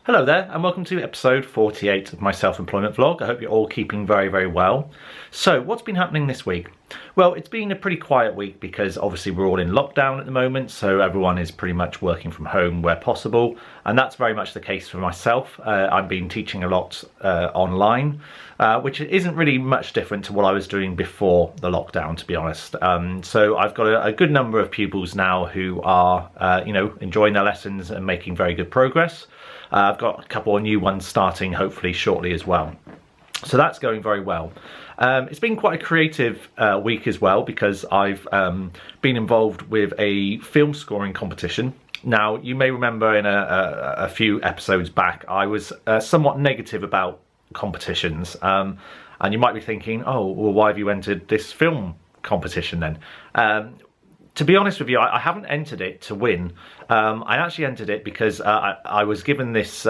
Hello there, and welcome to episode 48 of my self-employment vlog. I hope you're all keeping very, very well. So, what's been happening this week? Well, it's been a pretty quiet week because obviously we're all in lockdown at the moment, so everyone is pretty much working from home where possible, and that's very much the case for myself. I've been teaching a lot online, which isn't really much different to what I was doing before the lockdown, to be honest. So I've got a good number of pupils now who are, enjoying their lessons and making very good progress. I've got a couple of new ones starting hopefully shortly as well. So that's going very well. It's been quite a creative week as well because I've been involved with a film scoring competition. Now, you may remember in a few episodes back, I was somewhat negative about competitions. And you might be thinking, oh, well, why have you entered this film competition then? To be honest with you, I haven't entered it to win. I actually entered it because I was given this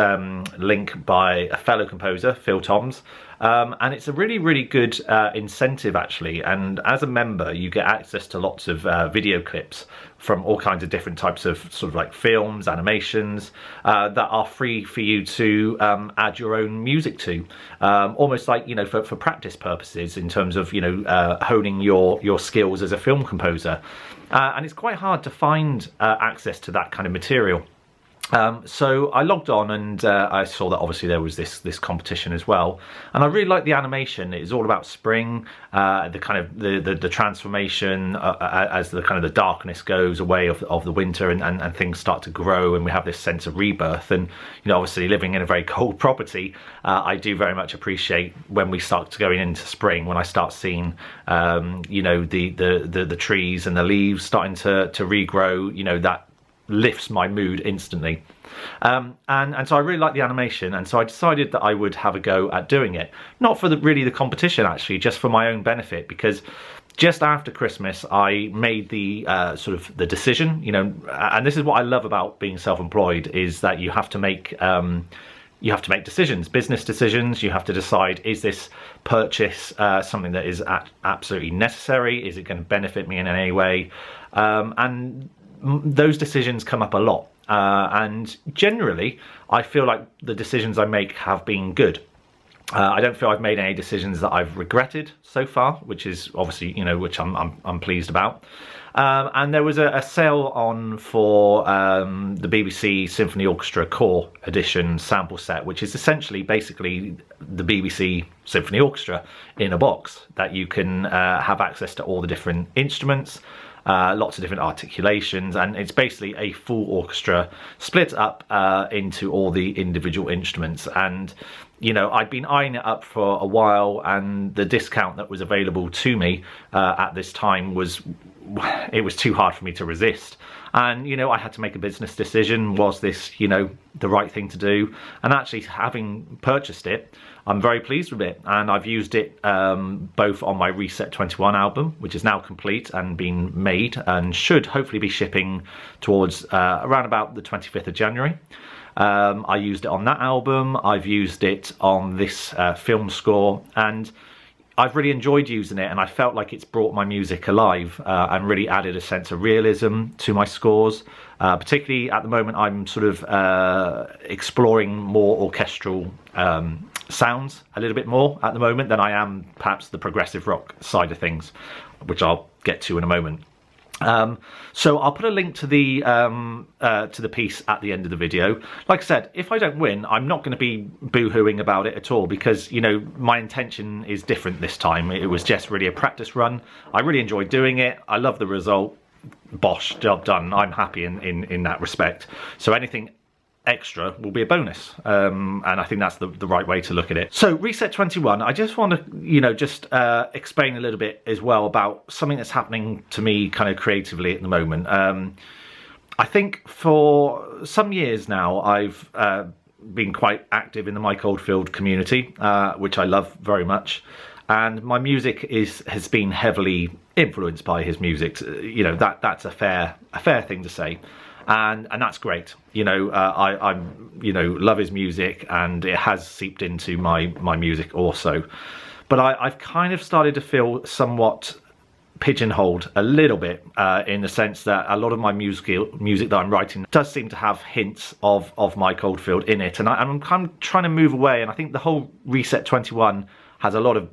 link by a fellow composer, Phil Toms, and it's a really, really good incentive actually. And as a member, you get access to lots of video clips from all kinds of different types of sort of like films, animations that are free for you to add your own music to, almost like, for practice purposes in terms of, honing your skills as a film composer. And it's quite hard to find access to that kind of material. So I logged on and I saw that obviously there was this competition as well, and I really liked the animation. It's all about spring, the kind of the transformation as the kind of the darkness goes away of the winter and things start to grow, and we have this sense of rebirth. And obviously living in a very cold property, I do very much appreciate when we start going into spring, when I start seeing the trees and the leaves starting to regrow. That lifts my mood instantly. And so I really like the animation, and so I decided that I would have a go at doing it. Not for really the competition actually, just for my own benefit, because just after Christmas I made the sort of the decision, and this is what I love about being self-employed, is that you have to make decisions, business decisions. You have to decide, is this purchase something that is absolutely necessary? Is it going to benefit me in any way? And those decisions come up a lot, and generally I feel like the decisions I make have been good. I don't feel I've made any decisions that I've regretted so far, which is obviously which I'm pleased about. And there was a sale on for the BBC Symphony Orchestra Core Edition sample set, which is essentially basically the BBC Symphony Orchestra in a box that you can have access to all the different instruments. Lots of different articulations, and it's basically a full orchestra split up into all the individual instruments. And I'd been eyeing it up for a while, and the discount that was available to me at this time was too hard for me to resist. And I had to make a business decision. Was this the right thing to do? And actually, having purchased it, I'm very pleased with it, and I've used it both on my Reset 21 album, which is now complete and been made and should hopefully be shipping towards around about the 25th of January. I used it on that album. I've used it on this film score, and I've really enjoyed using it, and I felt like it's brought my music alive and really added a sense of realism to my scores. Particularly at the moment, I'm sort of exploring more orchestral sounds a little bit more at the moment than I am perhaps the progressive rock side of things, which I'll get to in a moment. So I'll put a link to the piece at the end of the video. Like I said, if I don't win, I'm not going to be boo-hooing about it at all, because my intention is different this time. It was just really a practice run. I really enjoyed doing it. I love the result. Bosh, job done. I'm happy in that respect. So anything extra will be a bonus, and I think that's the right way to look at it. So Reset 21, I just want to explain a little bit as well about something that's happening to me kind of creatively at the moment. I think for some years now I've been quite active in the Mike Oldfield community, which I love very much, and my music has been heavily influenced by his music. That's a fair thing to say. And that's great. I love his music, and it has seeped into my music also. But I've kind of started to feel somewhat pigeonholed a little bit in the sense that a lot of my music that I'm writing does seem to have hints of Mike Oldfield in it, and I'm kind of trying to move away. And I think the whole Reset 21 has a lot of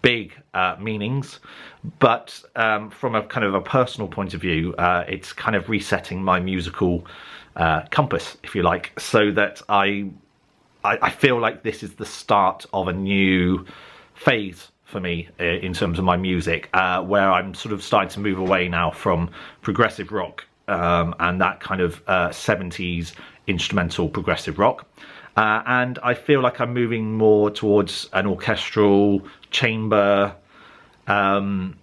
big meanings, but from a kind of a personal point of view, it's kind of resetting my musical compass, if you like, so that I feel like this is the start of a new phase for me in terms of my music, where I'm sort of starting to move away now from progressive rock and that kind of 70s instrumental progressive rock, and I feel like I'm moving more towards an orchestral chamber, more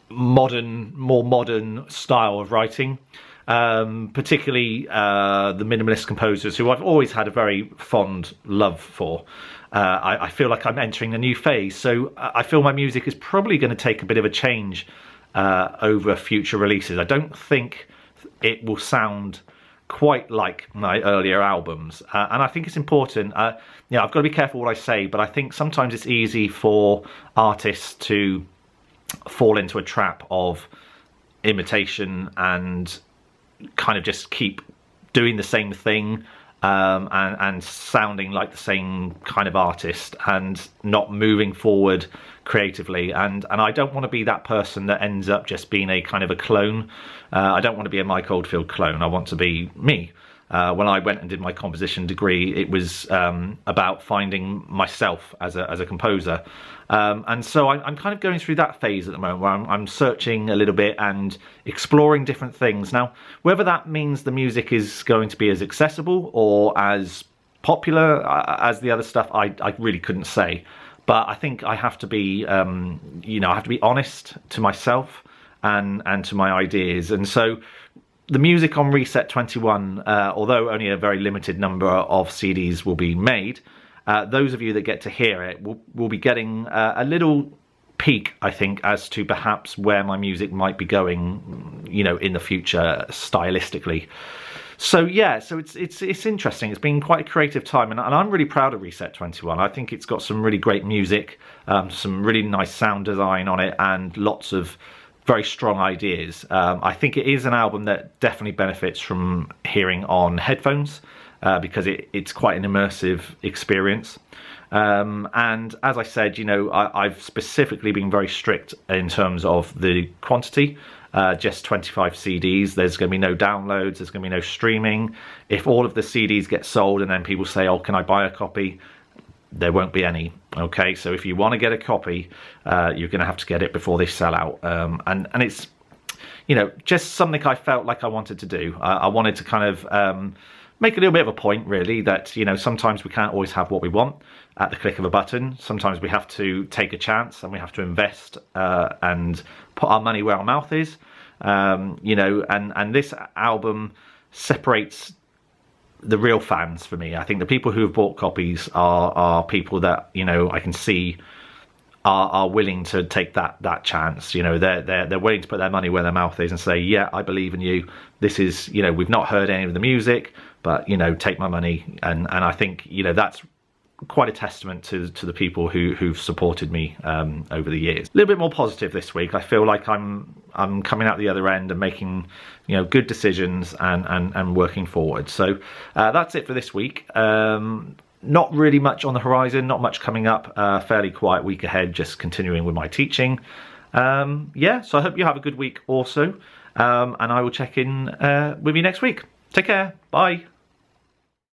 modern style of writing. Particularly the minimalist composers who I've always had a very fond love for. I feel like I'm entering a new phase, so I feel my music is probably going to take a bit of a change over future releases. I don't think it will sound quite like my earlier albums, and I think it's important. I've got to be careful what I say, but I think sometimes it's easy for artists to fall into a trap of imitation and kind of just keep doing the same thing and sounding like the same kind of artist and not moving forward creatively, and I don't want to be that person that ends up just being a kind of a clone. I don't want to be a Mike Oldfield clone. I want to be me. When I went and did my composition degree, it was about finding myself as a composer, and so I'm kind of going through that phase at the moment where I'm searching a little bit and exploring different things. Now, whether that means the music is going to be as accessible or as popular as the other stuff, I really couldn't say. But I think I have to be, I have to be honest to myself and to my ideas, and so the music on Reset 21, although only a very limited number of CDs will be made, those of you that get to hear it will be getting a little peek, I think, as to perhaps where my music might be going, in the future stylistically. So yeah, so it's interesting. It's been quite a creative time, and I'm really proud of Reset 21. I think it's got some really great music, some really nice sound design on it, and lots of very strong ideas. I think it is an album that definitely benefits from hearing on headphones, because it's quite an immersive experience. And as I said, I've specifically been very strict in terms of the quantity. Just 25 CDs. There's going to be no downloads. There's going to be no streaming. If all of the CDs get sold and then people say, "Oh, can I buy a copy?" there won't be any. Okay, so if you want to get a copy, you're going to have to get it before they sell out. And it's, just something I felt like I wanted to do. I wanted to kind of make a little bit of a point, really, that sometimes we can't always have what we want at the click of a button. Sometimes we have to take a chance and we have to invest and put our money where our mouth is. And this album separates the real fans for me. I think the people who have bought copies are people that I can see are willing to take that chance. They're willing to put their money where their mouth is and say, yeah, I believe in you. This is, we've not heard any of the music, but take my money. And I think that's quite a testament to the people who've supported me over the years. A little bit more positive this week. I feel like I'm coming out the other end and making good decisions and working forward. So that's it for this week. Not really much on the horizon, not much coming up. Fairly quiet week ahead, just continuing with my teaching. Yeah, so I hope you have a good week also, and I will check in with you next week. Take care. Bye.